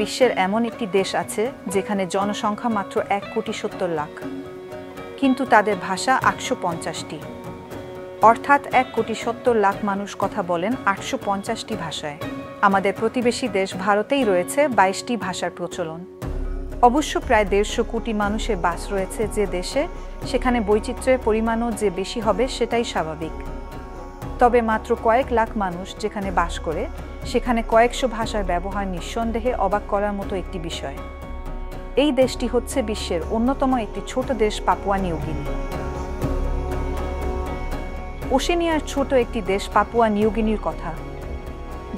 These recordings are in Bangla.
বিশ্বের এমন একটি দেশ আছে যেখানে জনসংখ্যা মাত্র 1,70,00,000 কিন্তু তাদের ভাষা 850টি, অর্থাৎ 1,70,00,000 মানুষ কথা বলেন 850টি ভাষায়। আমাদের প্রতিবেশী দেশ ভারতেই রয়েছে 22টি ভাষার প্রচলন। অবশ্য প্রায় 150 কোটি মানুষের বাস রয়েছে যে দেশে, সেখানে বৈচিত্র্যের পরিমাণও যে বেশি হবে সেটাই স্বাভাবিক। তবে মাত্র কয়েক লাখ মানুষ যেখানে বাস করে সেখানে কয়েকশো ভাষার ব্যবহার নিঃসন্দেহে অবাক করার মতো একটি বিষয়। এই দেশটি হচ্ছে বিশ্বের অন্যতম একটি ছোট দেশ পাপুয়া নিউ গিনি। ওশেনিয়ার ছোট একটি দেশ পাপুয়া নিউ গিনির কথা।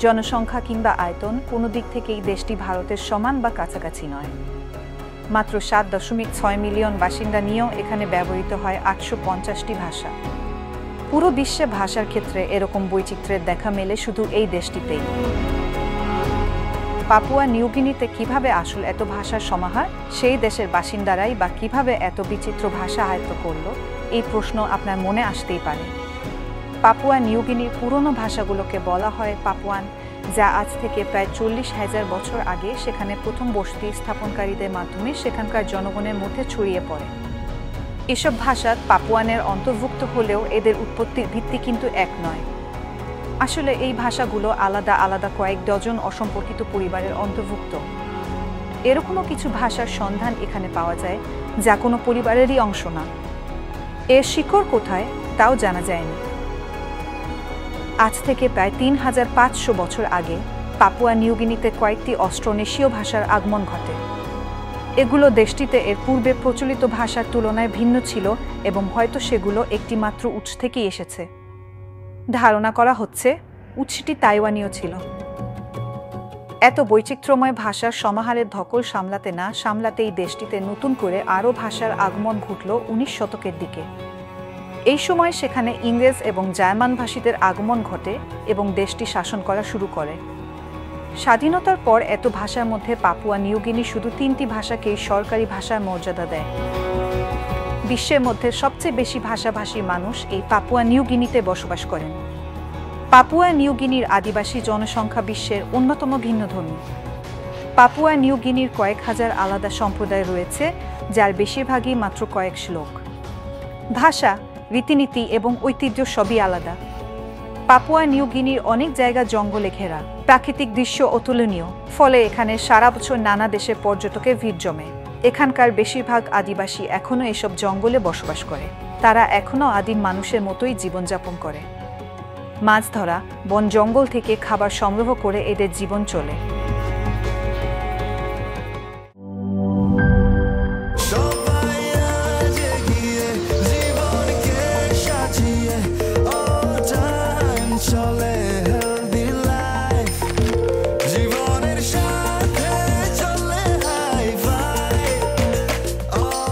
জনসংখ্যা কিংবা আয়তন কোনো দিক থেকেই দেশটি ভারতের সমান বা কাছাকাছি নয়। মাত্র 7.6 মিলিয়ন বাসিন্দা নিয়েও এখানে ব্যবহৃত হয় 850টি ভাষা। পুরো বিশ্বে ভাষার ক্ষেত্রে এরকম বৈচিত্র্যের দেখা মেলে শুধু এই দেশটিতেই। পাপুয়া নিউ গিনিতে কিভাবে আসল এত ভাষার সমাহার, সেই দেশের বাসিন্দারাই বা কিভাবে এত বিচিত্র ভাষা আয়ত্ত করলো, এই প্রশ্ন আপনার মনে আসতেই পারে। পাপুয়া নিউ গিনির পুরনো ভাষাগুলোকে বলা হয় পাপুয়ান, যা আজ থেকে প্রায় 40,000 বছর আগে সেখানে প্রথম বসতি স্থাপনকারীদের মাধ্যমে সেখানকার জনগণের মধ্যে ছড়িয়ে পড়ে। এসব ভাষা পাপুয়ানের অন্তর্ভুক্ত হলেও এদের উৎপত্তির ভিত্তি কিন্তু এক নয়। আসলে এই ভাষাগুলো আলাদা আলাদা কয়েক ডজন অসম্পর্কিত পরিবারের অন্তর্ভুক্ত। এরকমও কিছু ভাষার সন্ধান এখানে পাওয়া যায় যা কোনো পরিবারেরই অংশ না। এর শিকড় কোথায় তাও জানা যায়নি। আজ থেকে প্রায় 3500 বছর আগে পাপুয়া নিউ গিনিতে কয়েকটি অস্ট্রোনেশীয় ভাষার আগমন ঘটে। এগুলো দেশটিতে এর পূর্বে প্রচলিত ভাষার তুলনায় ভিন্ন ছিল এবং হয়তো সেগুলো একটি মাত্র উৎস থেকেই এসেছে। ধারণা করা হচ্ছে উৎসটি তাইওয়ানীয় ছিল। এত বৈচিত্র্যময় ভাষার সমাহারের ধকল সামলাতে না সামলাতেই দেশটিতে নতুন করে আরও ভাষার আগমন ঘটল 19 শতকের দিকে। এই সময় সেখানে ইংরেজ এবং জার্মান ভাষীদের আগমন ঘটে এবং দেশটি শাসন করা শুরু করে। স্বাধীনতার পর এত ভাষার মধ্যে পাপুয়া নিউ গিনি শুধু 3টি ভাষাকেই সরকারি ভাষার মর্যাদা দেয়। বিশ্বের মধ্যে সবচেয়ে বেশি ভাষাভাষী মানুষ এই পাপুয়া নিউ গিনিতে বসবাস করেন। পাপুয়া নিউ গিনির আদিবাসী জনসংখ্যা বিশ্বের অন্যতম ভিন্নধর্মী। পাপুয়া নিউ গিনির কয়েক হাজার আলাদা সম্প্রদায় রয়েছে, যার বেশিরভাগই মাত্র কয়েকশো লোক। ভাষা, রীতিনীতি এবং ঐতিহ্য সবই আলাদা। পাপুয়া নিউ গিনির অনেক জায়গা জঙ্গলে ঘেরা, প্রাকৃতিক দৃশ্য অতুলনীয়, ফলে এখানে সারা বছর নানা দেশের পর্যটকের ভিড় জমে। এখানকার বেশিরভাগ আদিবাসী এখনও এসব জঙ্গলে বসবাস করে। তারা এখনও আদিম মানুষের মতোই জীবনযাপন করে। মাছ ধরা, বন জঙ্গল থেকে খাবার সংগ্রহ করে এদের জীবন চলে।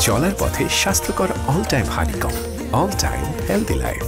চলার পথে স্বাস্থ্যকর all time honeycomb, all time healthy life.